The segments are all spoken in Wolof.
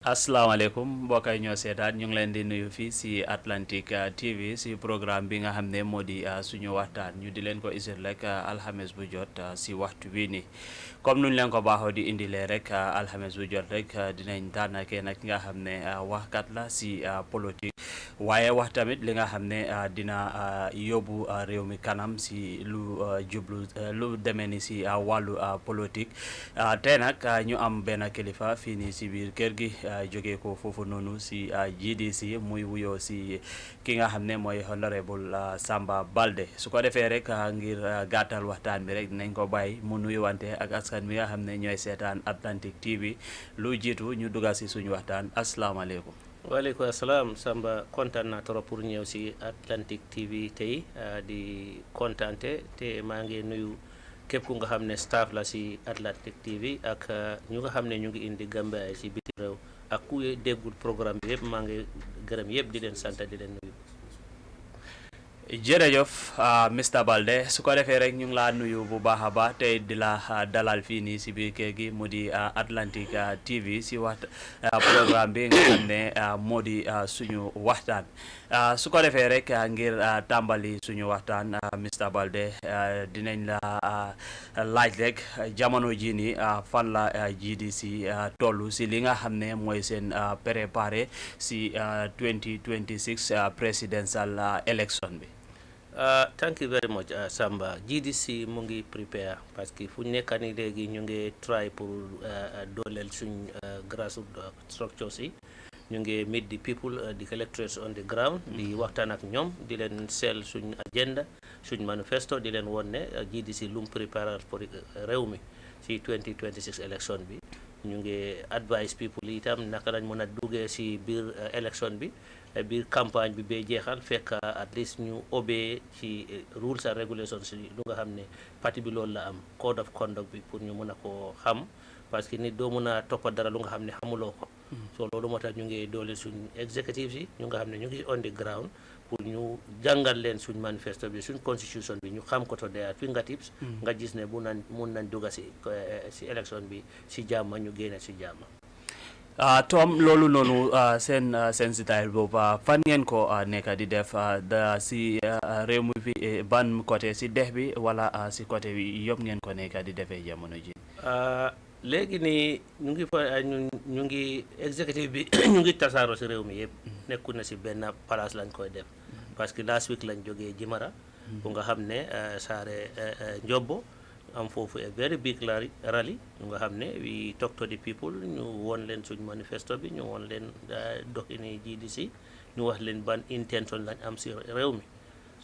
asalaamaaleykum mbokk yi ñoo seetaan ñu ngi leen di nuyu fii si Atlantic TV si programme bi nga xam ne moo di suñu waxtaan ñu di leen ko isil rek alxames bu jot si waxtu bii nii comme nuñ leen ko baaxoo di indilee rek alxames bu jot rek dinañ tànn kenn ki nga xam ne waxkat la si politique waaye wax tamit li nga xam ne dina yóbbu réew mi kanam si lu jublu lu demee ni si wàllu politique tey nag ñu am benn kilifa fii nii si biir kër gi. Jógee ko foofu noonu si GDC muy wuyoo si ki nga xam ne mooy honorable Samba Baldeh su ko defee rek ngir gàttal waxtaan bi rek dinañ ko bàyyi mu nuyuwante ak askan bi nga xam ne ñooy seetaan Atlantic TV lu jiitu ñu dugal si suñu waxtaan asalaamaaleykum. waaleykum asalaam Samba kontaan naa trop pour ñëw si Atlantic TV tey di kontaante te maa ngi nuyu képp ku nga xam ne staff la si Atlantic TV ak ñu nga xam ne ñu ngi indi Gambia si biti réew ak ku déggul programme bi yëpp maa ngi gërëm yëpp di leen sant di leen nuyu. jërëjëf Mr Baldeh su ko defee rek ñu ngi laa nuyu bu baax a baax tey di la dalal fii nii si biir kër gi mu di Atlantic TV si programme bi nga xam ne moo di suñu waxtaan su ko defee rek ngir tàmbali suñu waxtaan Mr Baldeh dinañ la laaj rek jamono jii nii fan la GDC toll si li nga xam ne mooy seen préparé si 2026 presidential election bi. Thank you very much Samba. GDC mu ngi prepare parce que fu ñu nekk nii léegi ñu ngi try pour dooleel suñ grassroots structures yi ñu ngi meet the people the electors on the ground di waxtaan ak ñoom di leen sell suñ agenda suñ manifesto di leen won ne GDC lu mu préparer pour réew mi si 2026 election bi ñu ngi advise people itam naka lañ mën a duggee si biir election bi biir campagne bi bee jeexal fekk at least ñu obey ci rules and regulations yi lu nga xam ne parti bi loolu la am code of conduct bi pour ñu mën a koo xam parce que nit doo mën a toppa dara lu nga xam ne xamuloo ko so loolu moo tax ñu ngi doole suñ executives yi ñu nga xam ne ñu ngi on the ground pour ñu jàngal leen suñ manifesto bi suñ constitution bi ñu xam ko to their fingertips nga gis ne mun nañ dugga si élection bi si jàmma ñu génne si jàmma. Tom loolu noonu seen style boobu fan ngeen ko nekk di def si réew mi fi ban côté si dex bi wala si côté bi yëpp ngeen ko nekk di defee jamono ji. léegi nii ñu ngi fa ñu ngi executive bi ñu ngi tasaaroo si réew mi yëpp nekku na si benn place lañ koy def parce que last week lañ jógee Jimara bu nga xam ne saare Njobbo am foofu a very big rally ñu nga xam ne we talk to the people ñu woon leen suñ manifesto bi ñu woon leen doxini GDC ñu wax leen ban intention lañ am si réew mi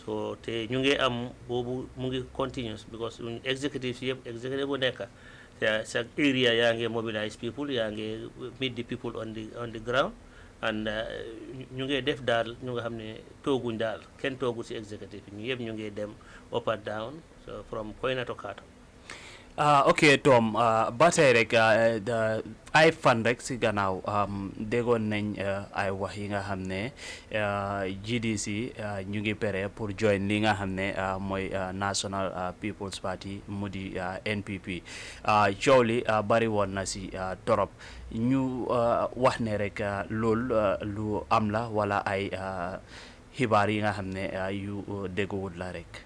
so te ñu ngi am boobu mu ngi continuous because suñ executive si yëpp executive bu nekk sa area yaa ngi mobilize people yaa ngi meet the people on the ground and ñu ngi def daal ñu nga xam ne tooguñ daal kenn toogul si executive ñu yëpp ñu ngi dem up and down so from Koina to Kato. ok Tom ba tey rek ay fan rek si gannaaw déggoon nañ ay wax yi nga xam ne GDC ñu ngi pere pour join li nga xam ne mooy National People's Party mu di NPP coow li bari woon na si torop ñu wax ne rek loolu lu am la wala ay xibaar yi nga xam ne yu dégguwut la rek.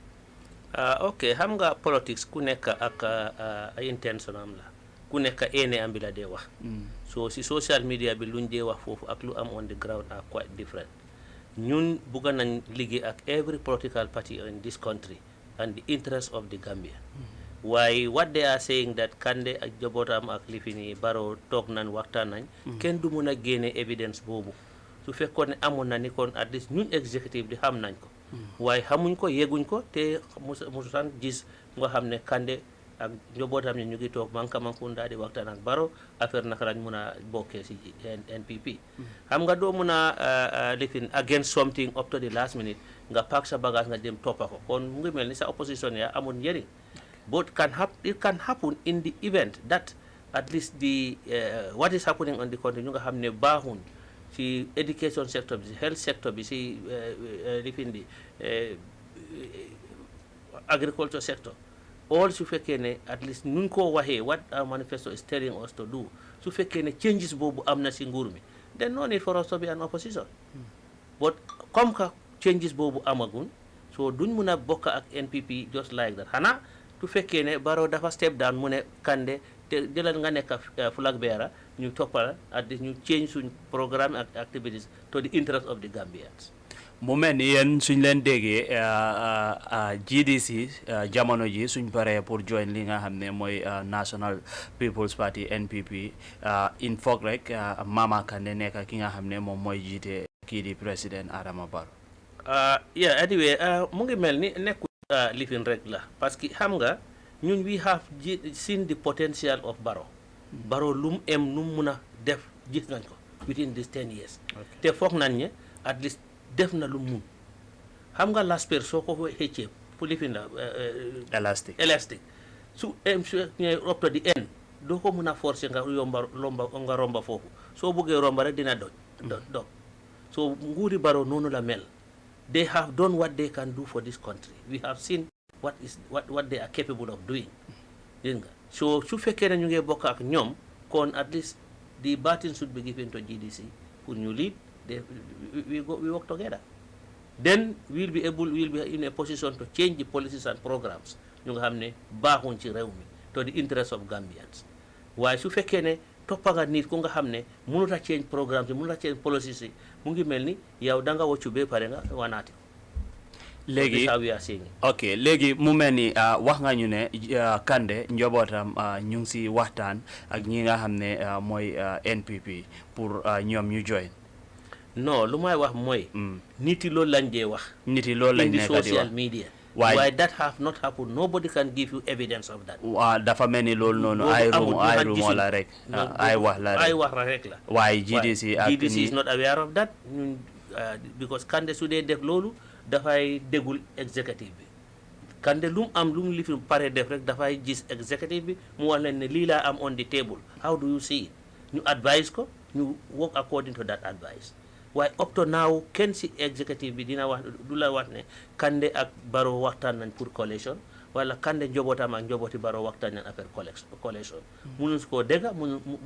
ok xam nga politics ku nekk ak ay intention am la ku nekk ene am bi la dee wax so si social media bi luñ dee wax foofu ak lu am on the ground are quite different ñun bugga nañ liggéey ak every political party in this country and the interest of the Gambia waaye what they are saying that Kande ak jobootam ak lifini Barrow toog nañ waxtaan nañ kenn du mun a génne evidence boobu su fekkoon ne amoon na ni kon at least ñun executive di xam nañ ko waaye xamuñ ko yegguñ ko te mususan gis nga xam ne Kande ak njobootam ne ñu ngi toog Mankamakunda di waxtaan ak Barrow affaire naka lañ mun a bokkee si NPP xam nga doo mun a lifin against something up to the last minute nga pack sa bagage nga dem toppa ko kon mu ngi mel ni sa opposition ya amul njëriñ but it can happen in the event that at least the what is happening on the country ñu nga xam ne baaxuñ ci education sector bi si health sector bi si lifin di agriculture sector all su fekkee ne at least nun ko waxee what our manifesto is telling us to do su fekkee ne changes boobu am na si nguur mi then no need for us to be an opposition but comme que changes boobu amagun so duñ mun a bokk ak NPP just like that xanaa su fekkee ne Barrow dafa step down mu ne Kandeh te jëlal nga nekk flag bearer ñu toppal at least ñu change suñ programme ak activities to the interest of the Gambians. mu mel ni yéen suñ leen déggee GDC jamono ji suñ paree pour join li nga xam ne mooy National People's Party NPP in foog rek Mama Kandeh nekk ki nga xam ne moom mooy jiite kii di président Adama Barrow. Yeah, anyway mu ngi mel ni nekkul lifin rek la parce que xam nga ñun we have seen the potential of Barrow. Barrow lu mu mun a def gis nañ ko within these 10 years. te foog nañ ne at least def na lu mun xam nga l'asper soo ko xëccee pour lifin la elastic su up to the end doo ko mun a forcer nga romba foofu soo bëggee romba rek dina doj so nguuri Barrow noonu la mel. They have done what they can do for this country. We have seen what they are capable of doing. So su fekkee ne ñu ngi bokk ak ñoom kon at least the baton should be given to GDC pour ñu lead. We work together. Then we'll be in a position to change the policies and programs ñu nga xam ne baaxuñ ci réew mi to the interest of Gambians. waaye su fekkee ne toppa nga nit ku nga xam ne mënut a change programmes yi mënut a change policies yi mu ngi mel ni yow da nga waccu ba pare nga wanaati ko. léegi ok léegi mu mel ni wax nga ñu ne Kandeh njobootam ñu ngi si waxtaan ak ñi nga xam ne mooy NPP pour ñoom ñu join. non lu may wax mooy. nit yi loolu lañ dee wax. nit yi loolu lañ nekk di wax social media. Why that have not happened? Nobody can give you evidence of that. dafa mel ni loolu noonu ay rumo la rek. ay wax la rek. waaye GDC is not aware of that because Kandeh su dee def loolu dafay dégul executive bi. Kandeh lu mu li fi pare def rek dafay gis executive bi mu wax leen ne lii laa am on the table how do you see it ñu advise ko ñu work according to that advice. waaye up to now kenn si executive bi dina wax du la wax ne Kandeh ak Barrow waxtaan nañ pour coalition wala Kandeh njobootam ak njobooti Barrow waxtaan nañ affaire coalition munuñ koo dégg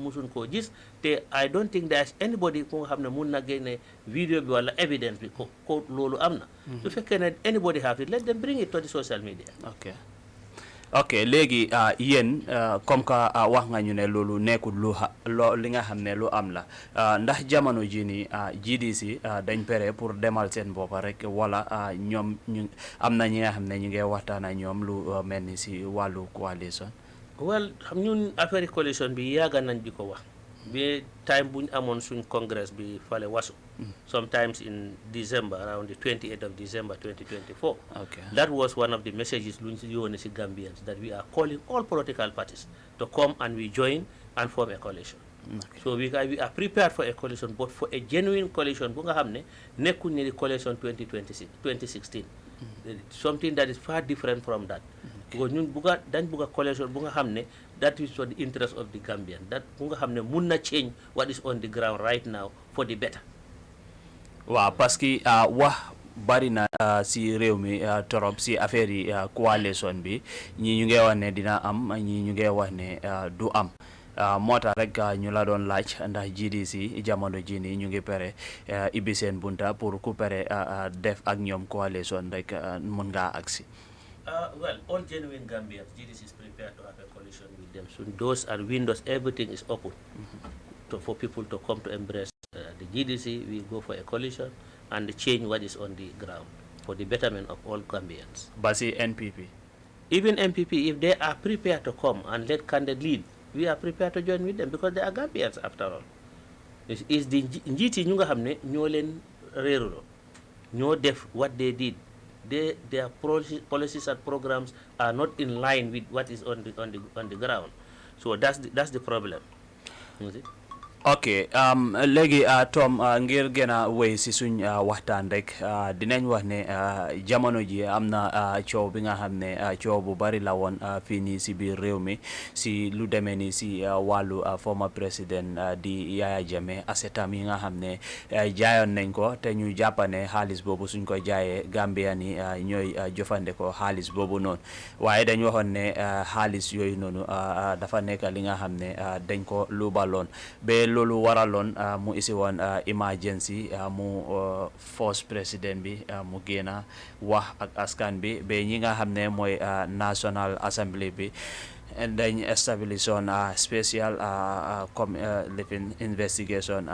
musuñ koo gis te I don't think there is anybody ku nga xam ne mun na génne vidéo bi wala evidence bi ko loolu am na su fekkee ne anybody have it let them bring it to the social media. ok léegi yéen comme que wax nga ñu ne loolu nekkul li nga xam ne lu am la ndax jamono ji ni GDC dañ pere pour demal seen boppa rek wala ñoom ñu am na ñi nga xam ne ñu ngi waxtaan ak ñoom lu mel ni si wàllu coalition. well xam ñun affaire coalition bi yàgga nañ di ko wax bi time bu ñu amoon suñ congress bi fale wasu sometimes in December around the 28th of December 2024 that was one of the messages luñ si yónnee si Gambians that we are calling all political parties to come and we join and form a coalition. So we are prepared for a coalition but for a genuine coalition bu nga xam ne nekkuñ ne di coalition 2016 something that is far different from that because ñun dañ bugga coalition bu nga xam ne that is for the interest of the Gambian that bu nga xam ne mun na change what is on the ground right now for the better. waaw parce que wax bari na si réew mi torop si affaire yi coalition bi ñii ñu ngi wax ne dina am ñii ñu ngi wax ne du am moo tax rek ñu la doon laaj ndax GDC jamono ji nii ñu ngi pare ibbi seen bunta pour ku pare def ak ñoom coalition rek mun ngaa agsi. Well, all genuine Gambians, GDC is prepared to have a coalition with them. So doors and windows, everything is open for people to come to embrace the GDC. We go for a coalition and change what is on the ground for the betterment of all Gambians. Basi NPP? Even NPP, if they are prepared to come and let Kandeh lead, we are prepared to join with them because they are Gambians after all. It's the njiiti ñu nga xam ne ñoo leen réeruloo ñoo def what they did. Their policies and programs are not in line with what is on the ground. So that's the problem. ok léegi Tom ngir gën a wéy si suñ waxtaan rek dinañ wax ne jamono ji am na coow bi nga xam ne coow bu bari la woon fii nii si biir réew mi si lu demee ni si wàllu former président di Yaya Jammeh asetam yi nga xam ne jaayoon nañ ko te ñu jàppane xaalis boobu suñ ko jaayee Gambien yi ñooy jëfandikoo xaalis boobu noonu waaye dañ waxoon ne xaalis yooyu noonu dafa nekk li nga xam ne dañ ko luubaloon ba loolu waraloon mu isi woon emergency mu force président bi mu génn wax ak askan bi ba ñi nga xam ne mooy National Assembly bi dañ establish on special investigation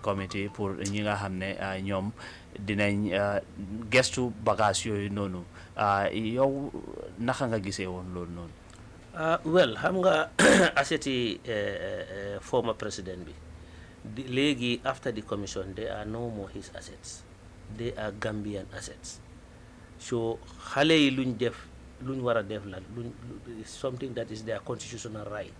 committee pour ñi nga xam ne ñoom dinañ gestu bagage yooyu noonu yow naka nga gisee woon loolu noonu. Well, xam nga aseti former president bi léegi after the commission they are no more his assets, they are Gambian assets. So xale yi luñ war a def la something that is their constitutional right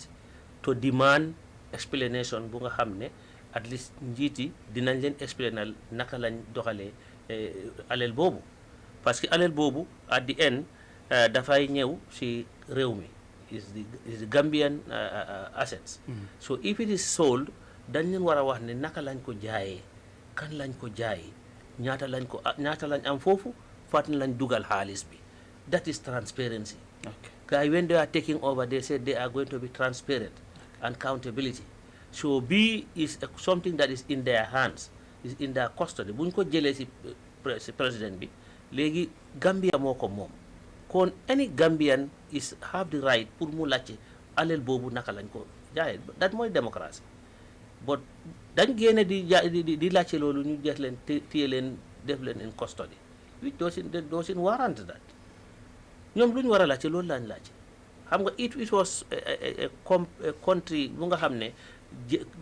to demand explanation bu nga xam ne at least njiit yi dinañ leen explainal naka lañ doxalee alal boobu parce que alal boobu at the end dafay ñëw si réew mi is the Gambian assets. So if it is sold dañ leen war a wax ne naka lañ ko jaayee kan lañ ko jaayee ñaata lañ am foofu faat na lañ dugal xaalis bi. That is transparency. Okay. When they are taking over, they said they are going to be transparent and accountability. So B is something that is in their hands, is in their custody. Buñ ko jëlee si président bi léegi Gambia moo ko moom kon any Gambian is have the right pour mu laajte alal boobu naka lañ ko jaayee that mooy démocratie but dañ génne di laajte loolu ñu jeex leen téye leen def leen in custody which doesn't warrant that. ñoom lu ñu war a laajte loolu lañ laajte xam nga it was a country bu nga xam ne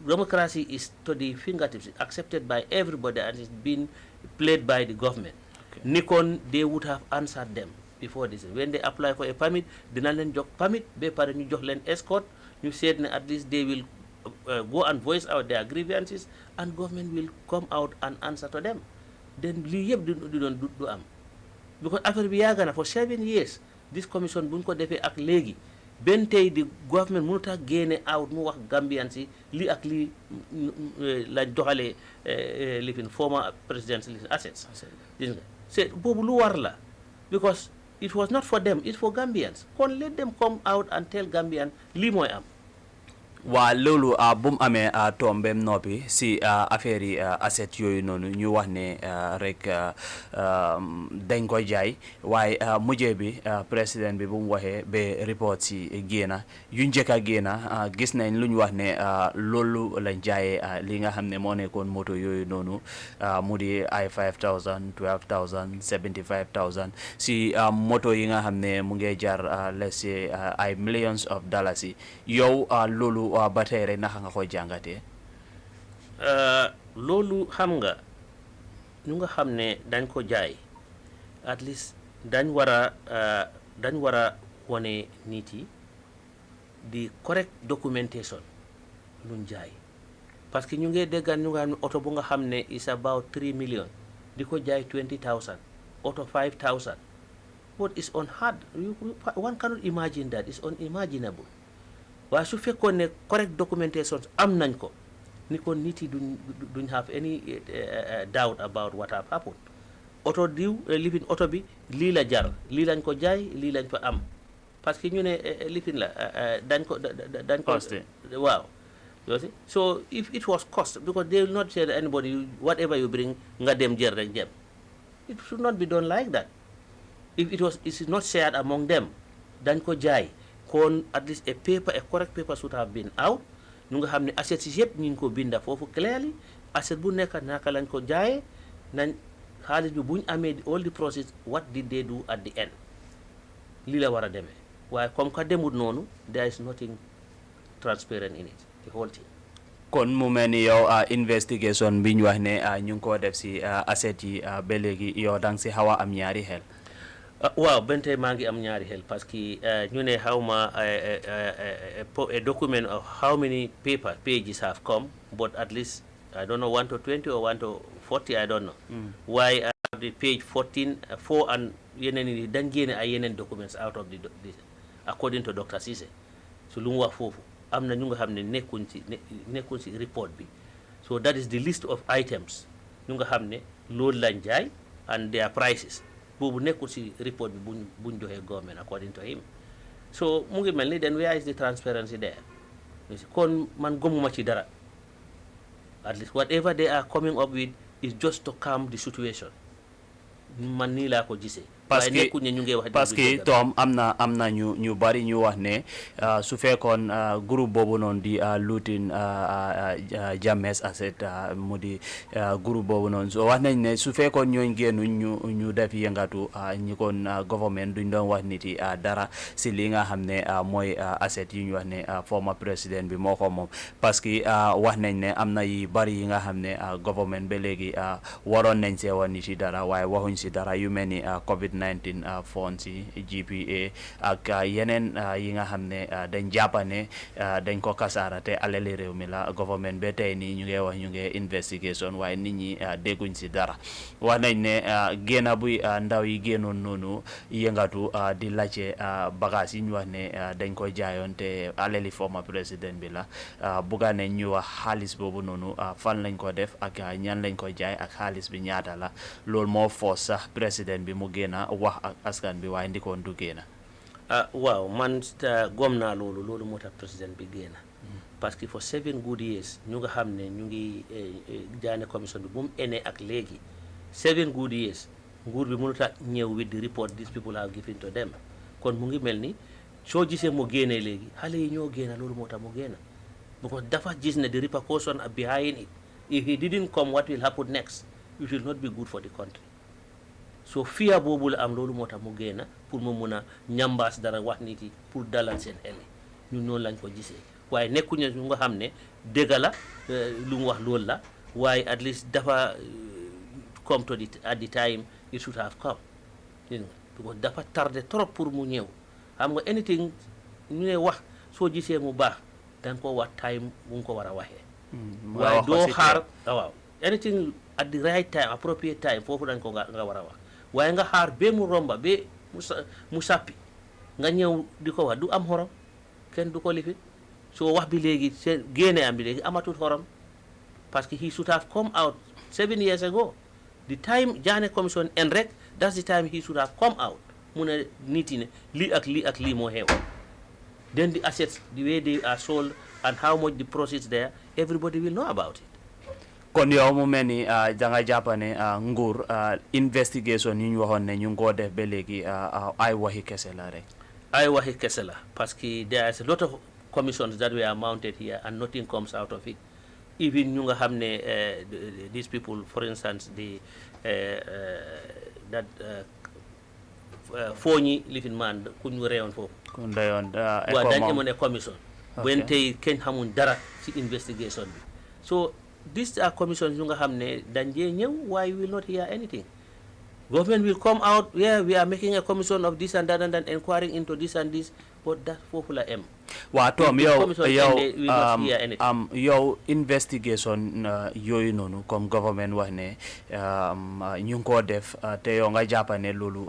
democracy is to the fingertips accepted by everybody and is being played by the government. Ni kon they would have answered them before this when they apply for a permit dina leen jox permit ba pare ñu jox leen escort ñu seet ne at least they will go and voice out their grievances and government will come out and answer to them then lii yëpp du am. Because affaire bi yàgg na for 7 years this commission buñ ko defee ak léegi benn tey di government mënut a génne out mu wax Gambian si lii ak lii lañ doxalee lifin former presidential assets. Gis nga c'est boobu lu war la because it was not for them it's for Gambians kon let them come out and tell Gambian lii mooy am. waa loolu bu mu amee tombem noppi si affaire yi asset yooyu noonu ñu wax ne rek dañ ko jaay waaye mujjee bi président bi bu mu waxee ba report si génna yu njëkk a génna gis nañ lu ñu wax ne loolu lañ jaayee li nga xam ne moo nekkoon moto yooyu noonu mu di ay 5000 12000 75000 si moto yi nga xam ne mu ngi jar let's say ay millions of dollars yi yow loolu ba tey rek naka nga ko jàngatee. loolu xam nga ñu nga xam ne dañ ko jaay at least dañ war a wane nit yi di correct documentation luñ jaay parce que ñu ngi déggal ñu nga xam ne oto bu nga xam ne is about 3 million di ko jaay 20000 oto 5000 what is on hard one cannot imagine that is unimaginable. waaye su fekkoon ne correct documentation am nañ ko ni kon nit yi duñ have any doubt about what have happened oto diw lifin oto bi lii la jar lii lañ ko jaay lii lañ fa am parce que ñu ne lifin la dañ ko waaw so if it was cost because they will not say that anybody whatever you bring nga dem jël rek jëm it should not be done like that if it is not shared among them dañ ko jaay kon at least a correct paper should have been out ñu nga xam ne assets yi yëpp ñu ngi ko binda foofu clearly asset bu nekk naka lañ ko jaayee nañ xaalis bi bu ñu amee all the process what did they do at the end lii la war a demee waaye comme que demut noonu there is nothing transparent in it the whole thing. kon mu mel ni yow investigation bi ñu wax ne ñu ngi koo def si asset yi ba léegi yow da nga si xaw a am ñaari xel. waaw ben tey maa ngi am ñaari xel parce que ñu ne xawma a document of how many pages have come, but at least I don't know 1 to 20 or 1 to 40, I don't know. Why the page 14 4 and yeneen yi dañ génne ay yeneen documents out of the according to Dr. Cissé. So lu mu wax foofu am na ñu nga xam ne nekkuñ ci report bi. So that is the list of items ñu nga xam ne loolu lañ jaay and their prices. Boobu nekkul ci report bi buñ joxee government according to him. So mu ngi mel ni then where is the transparency there? Kon man gëmuma ci dara. At least whatever they are coming up with is just to calm the situation. Man nii laa ko gisee. parce que Tom am na ñu bari ñu wax ne su fekkoon groupe boobu noonu di looting Jammeh's asset mu di groupe boobu noonu so wax nañ ne su fekkoon ñooñ génnuñ ñu def yëngatu ñi kon government duñ doon wax nit yi dara si li nga xam ne mooy asset yi ñu wax ne former président bi moo ko moom parce que wax nañ ne am na yi bari yi nga xam ne government ba léegi waroon nañ see wax nit yi dara waaye waxuñ si dara yu mel ni COVID-19 fonds yi GPA ak yeneen yi nga xam ne dañ jàppane dañ ko kasaara te alali réew mi la government ba tey nii ñu ngi wax ñu ngi investigation waaye nit ñi dégguñ si dara wax nañ ne génna buy ndaw yi génnoon noonu yëngatu di laajte bagage yi ñu wax ne dañ ko jaayoon te alali former président bi la bugga nañ ñu wax xaalis boobu noonu fan lañ ko def ak ñan lañ ko jaay ak xaalis bi ñaata la loolu moo force sax président bi mu génna wax ak askan bi waaye ndikoon du génna waaw man gom naa loolu moo tax président bi génna parce que for 7 good years ñu nga xam ne ñu ngi jaane commission bi bu mu ene ak léegi 7 good years nguur bi mënut a ñëw with the report these people are giving to them kon mu ngi mel ni soo gisee mu génnee léegi xale yi ñoo génna loolu moo tax mu génna because dafa gis ne the repercussion are behind it. If he didn't come, what will happen next? It will not be good for the country. So fear boobu la am loolu moo tax mu génna pour mu mun a ñambaas dara wax nit yi pour dalal seen xel ñun noonu lañ ko gisee waaye nekkuñu ñu nga xam ne dëgg la lu mu wax loolu la waaye at least dafa come to at the time it should have come because dafa tardé trop pour mu ñëw xam nga anything ñu ne wax soo gisee mu baax danga ko wax time bu nga ko war a waxee waaye doo xaar waaw anything at the right time appropriate time foofu dañ ko nga war a wax waaye nga xaar ba mu romba ba mu sàppi nga ñëw di ko wax du am xorom kenn du ko lifit soo wax bi léegi seen génne am bi léegi amatul xorom parce que he should have come out 7 years ago the time Janneh commission and rek that's the time he should have come out mu ne nit yi ne lii ak lii ak lii moo xew then the assets the way they are sold and how much the proceeds there everybody will know about it. kon yow mu mel ni danga jàpp ne nguur investigation yi ñu waxoon ne ñu ngi koo def ba léegi ay waxi kese la rek. ay waxi kese la parce que there is a lot of commissions that were mounted here and nothing comes out of it even ñu nga xam ne these people for instance the that fooñi lifin man ku ñu reyoon foofu. ku ñu reyoon waaw dañ amoon ne commission. when tey kenn xamuñ dara ci investigation bi so these are commissions yu nga xam ne dañ jee ñëw why will not hear anything. Government will come out, yeah, we are making a commission of this and that and inquiring into this and this, but that foofu la em. Waa Tom yow investigation yooyu noonu comme government wax ne ñu ngi koo def te yow nga jàpp ne loolu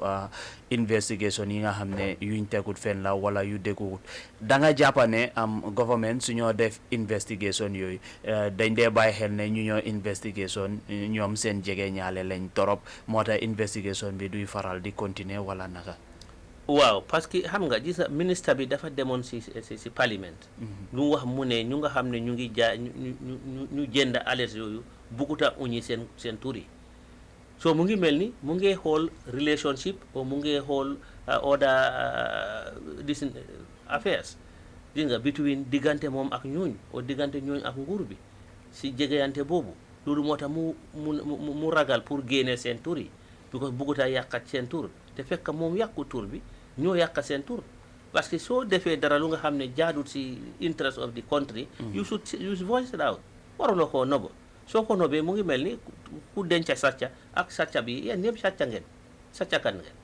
investigation yi nga xam ne yuñ tegut fen la wala yu dégguwut da nga jàpp ne government su ñoo def investigation yooyu dañ dee bàyyi xel ne ñu ñoo investigation ñoom seen jege ñaale lañ torop moo tax investigation bi duy faral di continuer wala naka. waaw parce que xam nga gis ministre bi dafa demoon si parlement lu mu wax mu ne ñu nga xam ne ñu ngi jaay ñu jënd alerte yooyu bugguta uñi seen tur yi so mu ngi mel ni mu ngi xool relationship o mu ngi xool other this affairs gis nga between diggante moom ak ñooñ o diggante ñooñ ak nguur bi si jegeyante boobu loolu moo tax mu ragal pour génne seen tur yi because bugguta yàqat seen tur te fekk moom yàqu tur bi ñoo yàq seen tur parce que soo defee dara lu nga xam ne jaadut si interest of the country you should voice it out waruloo koo nobo soo ko nobee mu ngi mel ni ku denca sàcca ak sàcca bi yéen ñëpp sàcca ngeen sàccakan ngeen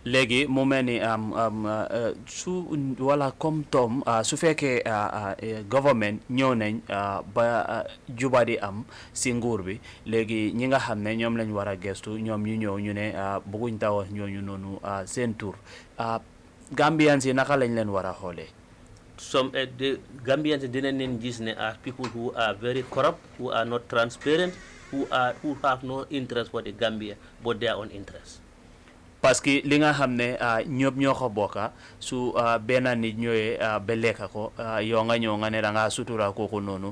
léegi mu mel ni su wala comme tom su fekkee government ñëw nañ ba jubadi am si nguur bi léegi ñi nga xam ne ñoom lañ war a gestu ñoom ñu ñëw ñu ne bëgguñ taw ñooñu noonu seen tur Gambians yi naka lañ leen war a xoolee. Some the Gambians didn't gis ne are people who are very corrupt, who are not transparent, who have no interest for the Gambia but their own interest. parce que li nga xam ne ñëpp ñoo ko bokka su benn nit ñëwee ba lekka ko yow nga ñëw nga ne da ngaa sutura kooku noonu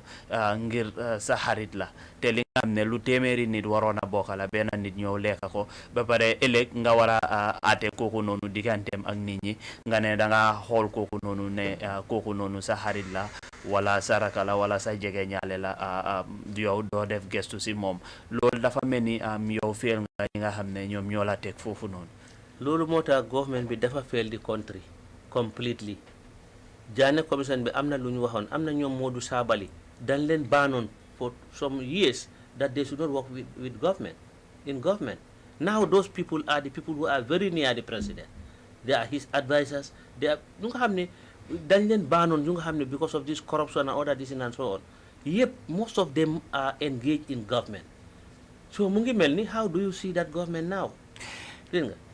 ngir sa xarit la te li nga xam ne lu téeméeri nit waroon a bokka la benn nit ñëw lekka ko ba pare ëllëg nga war a ate kooku noonu digganteem ak nit ñi nga ne da ngaa xool kooku noonu ne kooku noonu sa xarit la wala sa raka la wala sa jege ñaale la yow doo def gestu si moom loolu dafa mel ni yow feel nga ñi nga xam ne ñoom ñoo la teg foofu noonu. loolu moo tax government bi dafa fail the country completely. Janneh commission bi am na lu ñu waxoon am na ñoom Modou Sabally dañ leen baanoon for some years that they should not work with government in government. Now those people are the people who are very near the president. They are his advisors. They are ñu nga xam ne dañ leen baanoon ñu nga xam ne because of this corruption and other this and so on. Yep, most of them are engaged in government. So mu ngi mel ni how do you see that government now?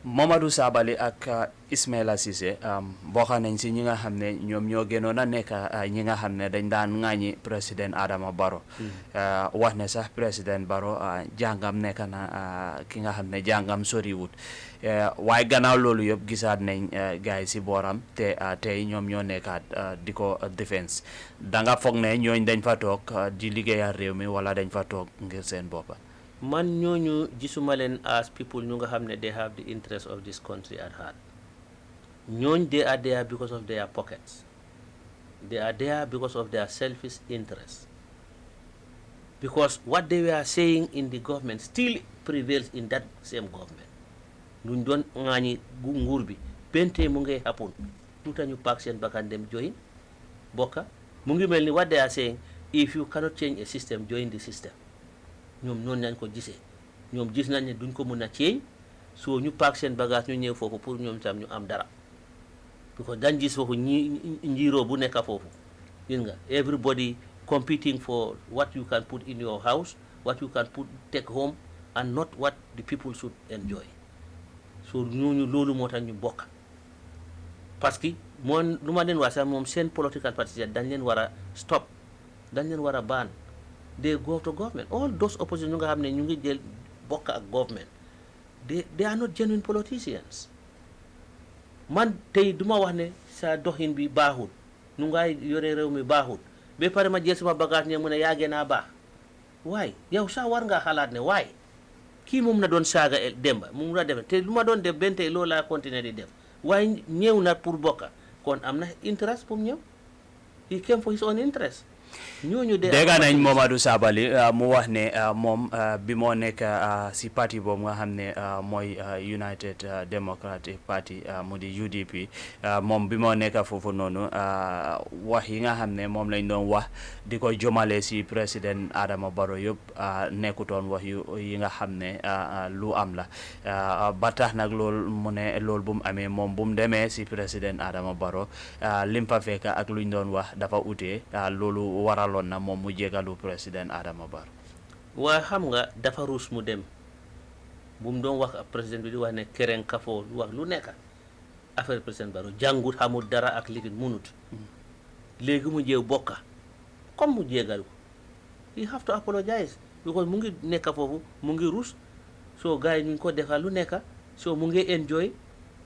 Mamadou Sabally ak Ismaila Ceesay bokk nañ si ñi nga xam ne ñoom ñoo gënoon a nekk ñi nga xam ne dañ daan ŋaañi président Adama Barrow wax ne sax président Barrow jàngam nekk na ki nga xam ne jàngam soriwut waaye gannaaw loolu yëpp gisaat nañ gars yi si booram te tey ñoom ñoo nekkaat di ko défense da nga foog ne ñooñ dañ fa toog di liggéeyal réew mi wala dañ fa toog ngir seen boppa man ñooñu gisuma leen as people ñu nga xam ne they have the interest of this country at heart. ñooñ they are there because of their pockets. They are there because of their selfish interest. Because what they were saying in the government still prevails in that same government. Luñ doon ŋaañi nguur bi pente mu ngay happen tuuta ñu paak seen bakkan dem join bokka mu ngi mel ni what they are saying if you cannot change a system join the system. ñoom noonu nañ ko gisee ñoom gis nañ ne duñ ko mën a ceeñ soo ñu paak seen bagage ñu ñëw foofu pour ñoom tam ñu am dara because dañ gis foofu njiiroo bu nekk foofu gis nga everybody competing for what you can put in your house what you can put take home and not what the people should enjoy so ñooñu loolu moo tax ñu bokk parce que moom lu ma leen wax sax moom seen political parties dañ leen war a stop dañ leen war a baan they go to government. All those opposition ñu nga xam ne ñu ngi jël bokk ak government they are not genuine politicians. Man tey duma wax ne sa doxin bi baaxul nu ngay yore réew mi baaxul ba pare ma jël sama bagage ne mu ne yaa gën a baax waay yow sax war nga xalaat ne waay kii moom na doon saaga demba mu na def te lu ma doon def benn tey loolu laa continuer di def waaye ñëw na pour bokka kon am na interest pour ñëw he came for his own interest. dégg nañ Mamadou Sabally mu wax ne moom bi moo nekk si parti boobu nga xam ne mooy United Democratic Party mu di UDP moom bi moo nekk foofu noonu wax yi nga xam ne moom lañ doon wax di ko jomale si président Adama Barrow yëpp nekkutoon wax yi nga xam ne lu am la ba tax nag loolu mu ne loolu bu mu amee moom bu mu demee si président Adama Barrow lim fa fekk ak luñ doon wax dafa utee loolu waraloon na moom mu jégalu président Adama Barrow waa xam nga dafa ruus mu dem bu mu doon wax ak président bi di wax ne kereng kafoo lu wax lu nekk affaire président Barrow jàngut xamul dara ak lifin munut léegi mu jéew bokka comme mu jégalu you have to apologize because mu ngi nekk foofu mu ngi ruus so gars yi ñu ko defal lu nekk so mu ngi enjoy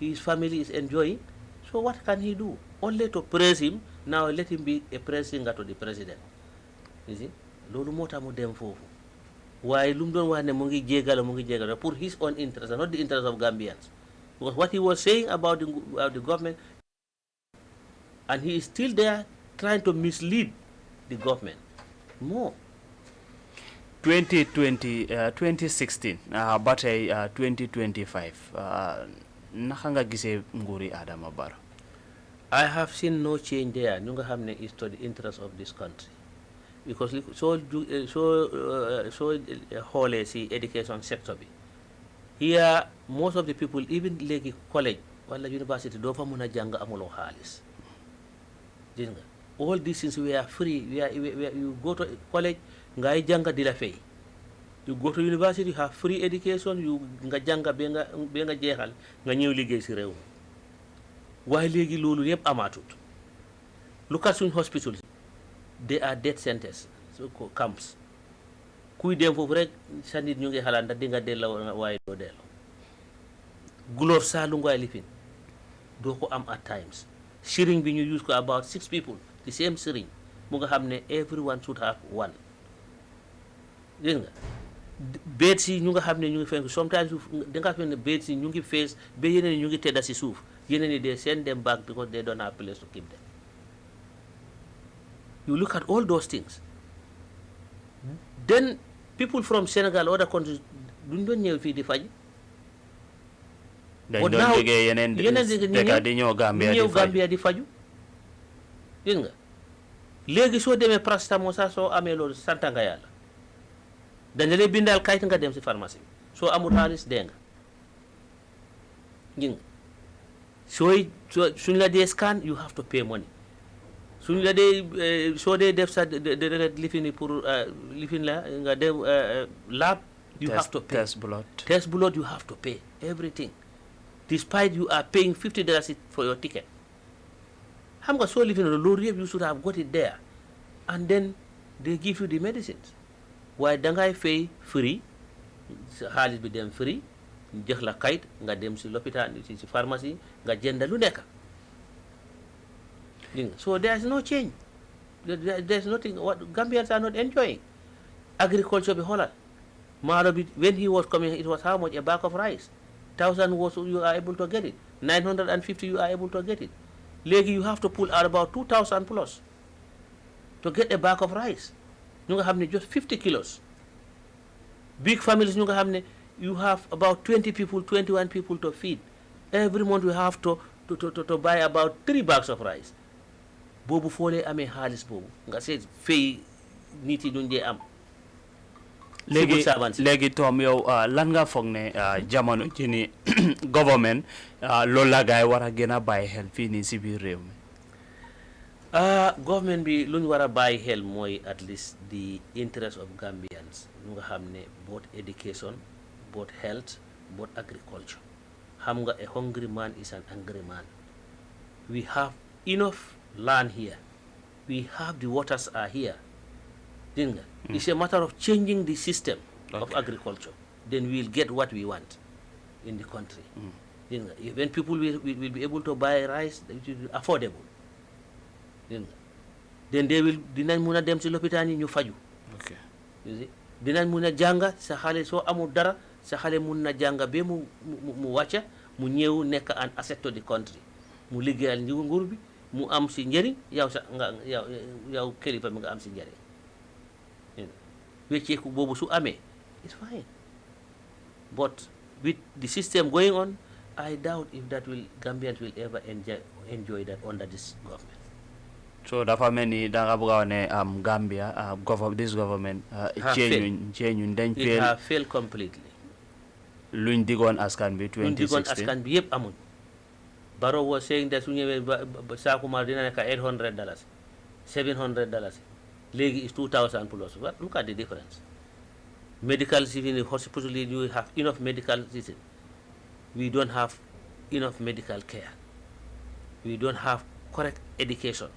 his family is enjoying so what can he do only to praise him. Now let him be a pressing to the president. You see? Loolu moo tax mu dem foofu waaye lu mu doon wax ne mu ngi jégal pour his own interest and not the interest of Gambians because what he was saying about the government and he is still there trying to mislead the government more. 2016 ba tey 2025 naka nga gisee nguuri Adama Barrow. I have seen no change there. Ñu nga xam ne is to the interest of this country because soo xoolee si education sector bi here most of the people even léegi college wala university doo fa mën a jàng amuloo xaalis gis nga all these things we are free you go to college ngay jàng di la fay you go to university you have free education nga jàng ba nga jeexal nga ñëw liggéey si réew mi waaye léegi loolu yëpp amaatut look at suñ hospitals they are death centers camps kuy dem foofu rek sa nit ñu ngi xalaat ndax di nga delloo waaye doo delloo gloves saa lu ngay lifin doo ko am at times syringe bi ñu use ko about 6 people the same syringe mu nga xam ne everyone should have one dégg nga beds yi ñu nga xam ne ñu ngi fenk sometimes da nga xam ne beds yi ñu ngi fees ba yeneen yi ñu ngi tedda si suuf yeneen yi they send them back because they don't have place to keep them. You look at all those things, then people from Senegal, other countries, duñ doon ñëw fii di faj. dañ doon jógee yeneen dëkk di ñëw Gambia di faju gis nga léegi soo demee paracetamol sax soo amee loolu santa nga yàlla dañ lay bindal kayit nga dem si pharmacie bi soo amul xaalis dee nga gis nga suñ la dee scan you have to pay money suñ la dee soo dee def sa lifini pour lifin la nga dem lab you have to pay test blood you have to pay everything despite you are paying $50 for your ticket. Xam nga soo lifin loolu yëpp you should have got it there and then they give you the medicines waaye dangay fay free xaalis bi dem free ñu jox la kayit nga dem si lopitaan si pharmacie nga jënd lu nekk. So there is no change. There is nothing. What Gambians are not enjoying. Agriculture be holland. Maalo bi when he was coming it was how much a bag of rice. 1,000 was you are able to get it. 950 you are able to get it. Léegi you have to pull out about 2,000 plus to get a bag of rice. ñu nga xam ne just 50 kilos. Big families ñu nga xam ne you have about 20 people, 21 people to feed. Every month you have to buy about 3 bags of rice. Boobu foo lee amee xaalis boobu nga seet fay nit yi duñ dee am. léegi Tom yow lan nga foog ne jamono ci ni government loolu la gaay war a gën a bàyyi xel fii nii si biir réew mi. Government bi lu ñu war a bàyyi xel mooy at least the interest of Gambians ñu nga xam ne both education both health both agriculture xam nga a hungry man is an angry man. We have enough land here, we have the waters are here. It's a matter of changing the system of agriculture. Then we'll get what we want in the country. When people will be able to buy rice, it will be affordable. Then they will dinañ mun a dem si lopitaan yi ñu faju. Dinañ mun a jànga sa xale soo amul dara sa xale mun na jànga ba mu wàcca mu ñëw nekk an asset to the country. Mu liggéeyal nguur bi mu am si njëriñ yow kilifa mi nga am si njëriñ. Wecceeku boobu su amee it's fine but with the system going on I doubt if that Gambians will ever enjoy that under this government. So dafa mel ni da nga bëgg a wax ne Gambia this government change dañ it have failed completely. luñ digoon askan bi 2016 luñ digoon askan bi yëpp amuñ. Barrow was saying that su ñëwee saakuma dina nekk $800 $700 léegi is 2,000 plus. Look at the difference. Medical hospital, you have enough medical system. We don't have enough medical care. We don't have correct education.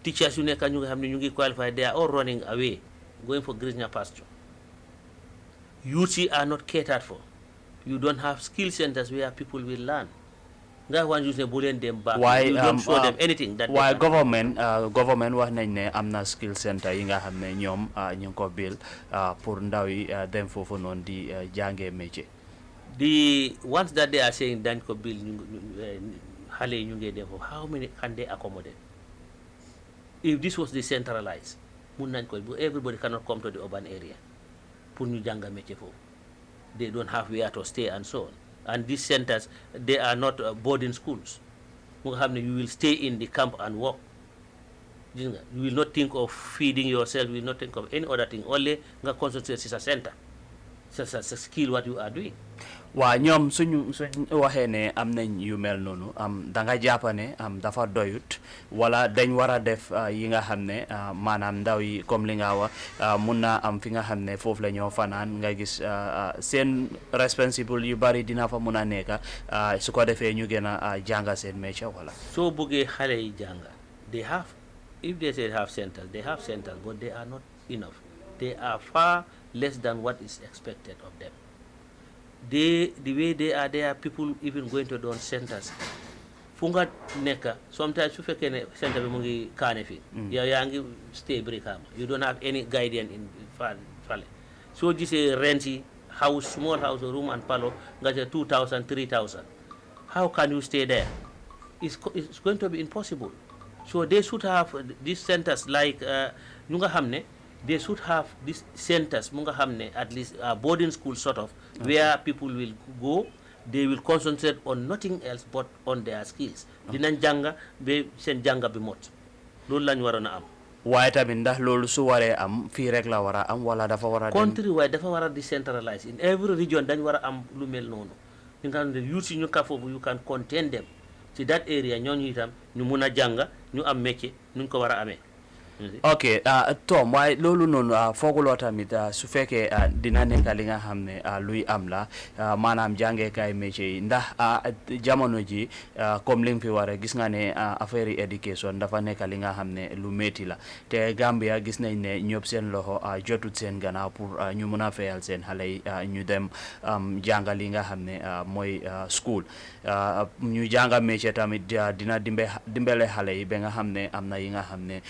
Teachers you have qualified, they are all running away, going for greener pasture. Youths are not catered for. You don't have skill centers where people will learn. Why you don't show them anything that why government wax nañ ne am na skill center yi nga xam ne ñoom ñu ngi ko build pour ndaw yi dem foofu noonu di jàngee métier. The ones that they are saying dañ ko build xale yi ñu ngi dem foofu how many can they accommodate? If this was decentralized mun nañ ko everybody cannot come to the urban area pour ñu jàng métier foofu. They don't have where to stay and so on. And these centers, they are not boarding schools. You will stay in the camp and work. You will not think of feeding yourself, you will not think of any other thing. Only concentrate is a center. sa skill what you are doing. waa ñoom suñ waxee ne am nañ yu mel noonu da nga jàpp ne dafa doyut wala dañ war a def yi nga xam ne maanaam ndaw yi comme li nga wax mun naa am fi nga xam ne foofu la ñoo fanaan nga gis seen responsible yu bari dina fa mun a nekk su ko defee ñu gën a jànga seen métier wala. soo bëggee xale yi jànga they have, if they say have centers, they have centers, but they are not enough. They are far less than what is expected of them. The way they are there, people even going to those centers. Funga neka, sometimes you feel center be mungi kane fi. You stay Brikama. You don't have any guardian in Fale. So this is renty house, small house, room and palo, got 2,000, 3,000. How can you stay there? It's going to be impossible. So they should have these centers like Nunga Hamne. They should have these centers, Munga Hamne, at least boarding school sort of, where people will go. They will concentrate on nothing else but on their skills. Dinan janga be sen janga bi mot. Lolu lañ warona am. Waaye tamit ndax loolu su waree am fii rek la war a am wala dafa war a dem country waaye dafa war a decentralize in every region dañ war a am lu mel noonu. Ñu nga xam ne youth yi ñu ka foofu you can contain them ci that area ñooñu itam ñu mun a jànga ñu am métier nuñ ko war a amee. ok Tom waaye loolu noonu fooguloo tamit su fekkee dina nekk li nga xam ne luy am la maanaam jàngeekaay métier yi ndax jamono ji comme li nga fi waree gis nga ne affaire yi éducation dafa nekk li nga xam ne lu métti la te Gambia gis nañ ne ñëpp seen loxo jotut seen gannaaw pour ñu mun a fayal seen xale yi ñu dem jàngal li nga xam ne mooy school ñu jàngal métier tamit dina dimbale xale yi ba nga xam ne am na yi nga xam ne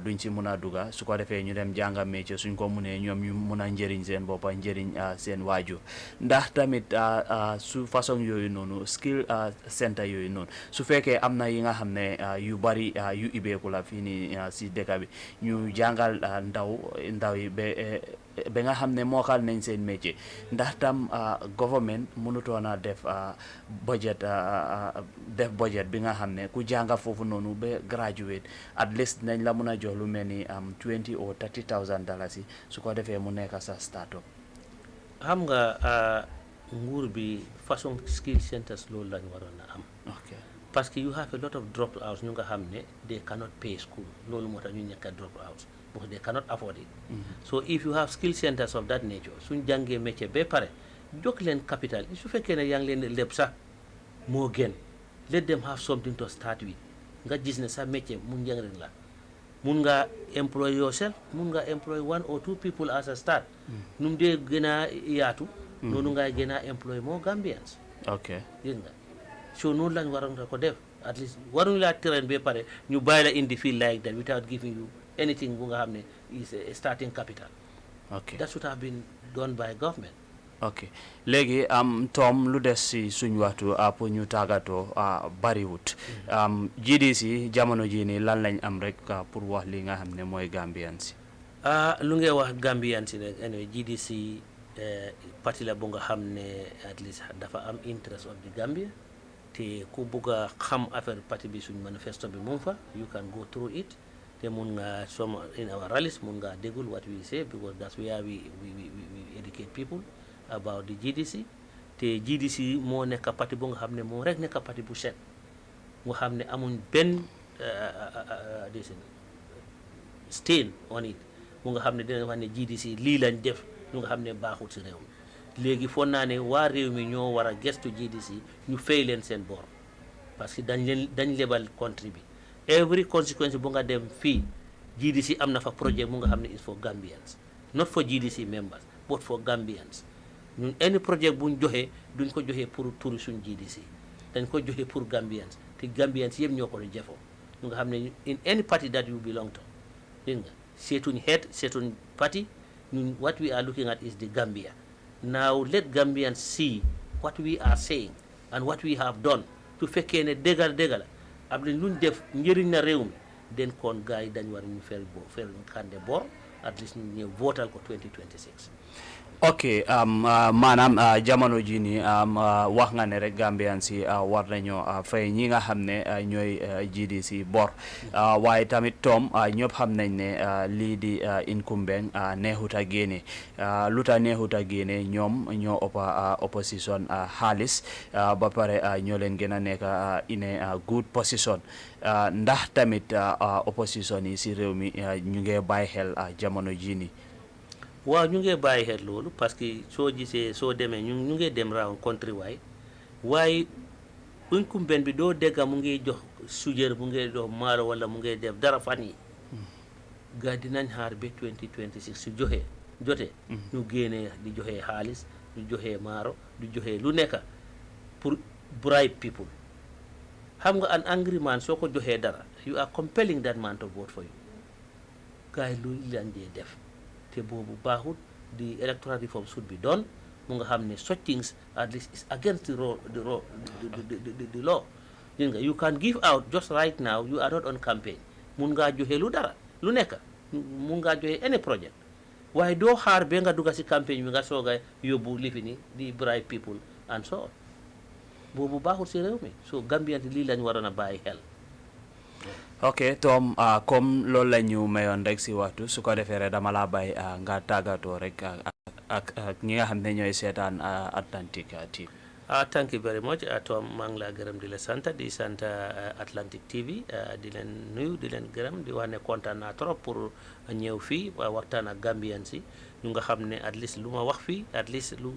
duñ ci mun a duga su ko defee ñu dem jànga métier suñ ko munee ñoom ñu mun a njëriñ seen boppa njëriñ seen waajur ndax tamit su façon yooyu noonu skill center yooyu noonu su fekkee am na yi nga xam ne yu bari yu ibeeku la fii nii si dëkk bi ñu jàngal ndaw yi ba nga xam ne mookal nañ seen métier ndax tam government mënutoon a def budget bi nga xam ne ku jànga foofu noonu ba graduate at least nañ la mun a jox lu mel ni 20 or 30,000 dollars yi su ko defee mu nekk sa start-up. xam nga nguur bi façon skill centers loolu lañ waroon a am. ok parce que you have a lot of dropouts ñu nga xam ne they cannot pay school loolu moo tax ñu nekk dropouts because they cannot afford it. So if you have skill centers of that nature suñ jàngee métier ba pare jox leen capital su fekkee ne yaa ngi leen leb sax moo gën let them have something to start with nga gis ne sa métier mu njëriñ la mun nga employ yourself mun nga employ 1 or 2 people as a start nu mu dee gën a yaatu noonu ngay gën a employ more Gambians. ok gis nga so noonu lañ waroon ko def at least waruñu laa train ba pare ñu bàyyi la in the field like that without giving you anything bu nga xam ne is a starting capital. ok that should have been done by government. ok léegi Tom lu des si suñ waxtu pour ñu tàggatoo bariwut GDC jamono ji nii lan lañ am rek pour wax li nga xam ne mooy Gambian si lu ngay wax Gambian si rek anyway GDC parti la bu nga xam ne at least dafa am interest of the Gambia te ku bugg a xam affaire parti bi suñ manifesto bi mu fa you can go through it te mun nga some in our rallies mun nga déglu what we say because that's where we educate people about the GDC te GDC moo nekk parti bu nga xam ne moo rek nekk parti bu set nga xam ne amuñ benn stain on it mu nga xam ne dina wax ne GDC lii lañ def lu nga xam ne baaxul si réew mi léegi foog naa ne waa réew mi ñoo war a gestu GDC ñu fay leen seen bor parce que dañ lebal country bi every consequence bu nga dem fii GDC am na fa projet mu nga xam ne is for Gambians not for GDC members but for Gambians ñun any projet buñ joxee duñ ko joxee pour turi suñ GDC dañ ko joxee pour Gambians te Gambians yëpp ñoo ko di jëfoo ñu nga xam ne in any party that you belong to dégg nga seetuñ head seetuñ party ñun what we are looking at is the Gambia. Now let Gambians see what we are saying and what we have done su fekkee ne déggal la am na luñ def njëriñ na réew mi den kon gars yi dañ war ñu fer kande bor at least ñu ñëw votal ko 2026. ok maanaam jamono ji ni wax nga ne rek Gambian si war nañoo fay ñi nga xam ne ñooy GDC bor waaye tamit Tom ñëpp xam nañ ne lii di incumbent neexut a génne lu tax neexut a génne ñoom ñoo ëppa opposition xaalis ba pare ñoo leen gën a nekk in a good position ndax tamit opposition yi si réew mi ñu ngi bàyyi xel jamono ji ni waaw ñu ngi bàyyi xel loolu parce que soo gisee soo demee ñu ngi dem round country waaye incumbent bi doo dégga mu ngi jox sujeer mu ngi jox maalo wala mu ngi def dara fan yi gaa dinañ xaar ba 2026 su jotee ñu génnee di joxe xaalis di joxe maaro di joxe lu nekk pour bribe people xam nga an angry man soo ko joxee dara you are compelling that man to vote for you gaa yi loolu lañ dee def te boobu baaxul the electoral reform should be done mu nga xam ne such things at least is against the law dégg nga you can give out just right now you are not on campaign mun ngaa joxe lu dara lu nekk mun ngaa joxe any project waaye doo xaar ba nga dugg si campagne bi nga soog a yóbbu lifi ni di bribe people and so on boobu baaxul si réew mi so Gambian lii lañ waroon a bàyyi xel. ok Tom comme loolu la ñu mayoon rek si waxtu su ko defee rek dama laa bàyyi nga tàggatoo rek ak ñi nga xam ne ñooy seetaan Atlantic TV. Thank you very much Tom maa ngi laa gërëm di la sant di sant Atlantic TV di leen nuyu di leen gërëm di wax ne kontaan naa trop pour ñëw fii waxtaan ak Gambian si ñu nga xam ne at least lu ma wax fii at least lu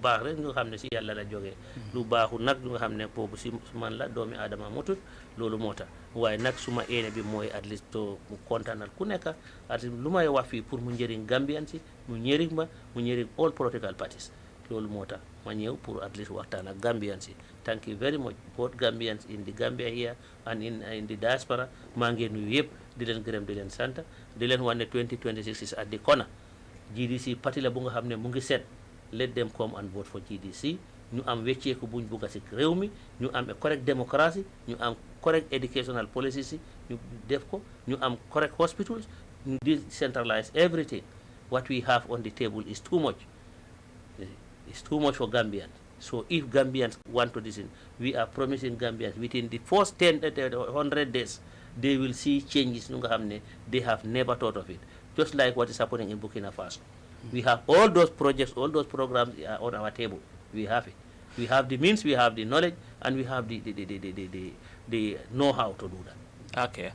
baax rek ñu nga xam ne si yàlla la jógee lu baaxul nag ñu nga xam ne boobu si man la doomi aadama mutut loolu moo tax waaye nag suma éene bi mooy at least to mu kontaanal ku nekk at least lu may wax fii pour mu njëriñ Gambian si mu njëriñ ma mu njëriñ all political parties loolu moo tax ma ñëw pour at least waxtaan ak Gambians yi thank you very much both Gambians in the Gambia here and in the diaspora maa ngi nuyu yëpp di leen gërëm di leen sant di leen wane 2026 is at the corner GDC parti la bu nga xam ne mu ngi set let them come and vote for GDC ñu am wecceeku buñ bugg si réew mi ñu am correct democracy ñu am correct educational policies ñu def ko ñu am correct hospitals ñu decentralize everything what we have on the table is too much. It's too much for Gambians. So if Gambians want to listen, we are promising Gambians within the first 100 days, they will see changes. They have never thought of it. Just like what is happening in Burkina Faso. We have all those projects, all those programs are on our table. We have it. We have the means, we have the knowledge, and we have the know-how to do that. ok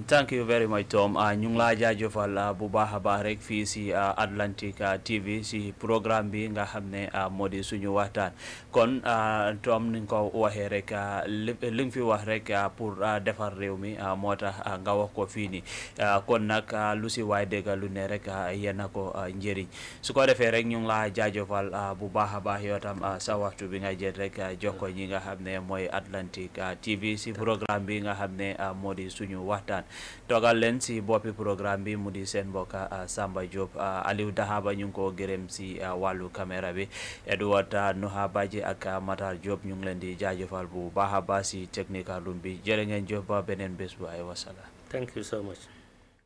thank you very much Tom ñu ngi laa jaajëfal bu baax a baax rek fii si Atlantic TV si programme bi nga xam ne moo di suñu waxtaan kon Tom ni nga ko waxee rek li nga fi wax rek pour defar réew mi moo tax nga wax ko fii nii kon nag lu si waay dégg lu ne rek yéen a ko njëriñ su ko defee rek ñu ngi laa jaajëfal bu baax a baax yoo tam sa waxtu bi nga jël rek jox ko ñi nga xam ne mooy Atlantic TV si programme bi nga xam ne moo di suñu waxtaan toogal leen si boppi programme bi mu di seen mbokk Samba Jobe Aliou Dahaba ñu ngi ko gërëm si wàllu caméra bi Edward Noha Badji ak Matar Diop ñu ngi leen di jaajëfal bu baax a baax si technical room bi jërë ngeen jëf ba beneen bés bu ay wasala. Thank you so much.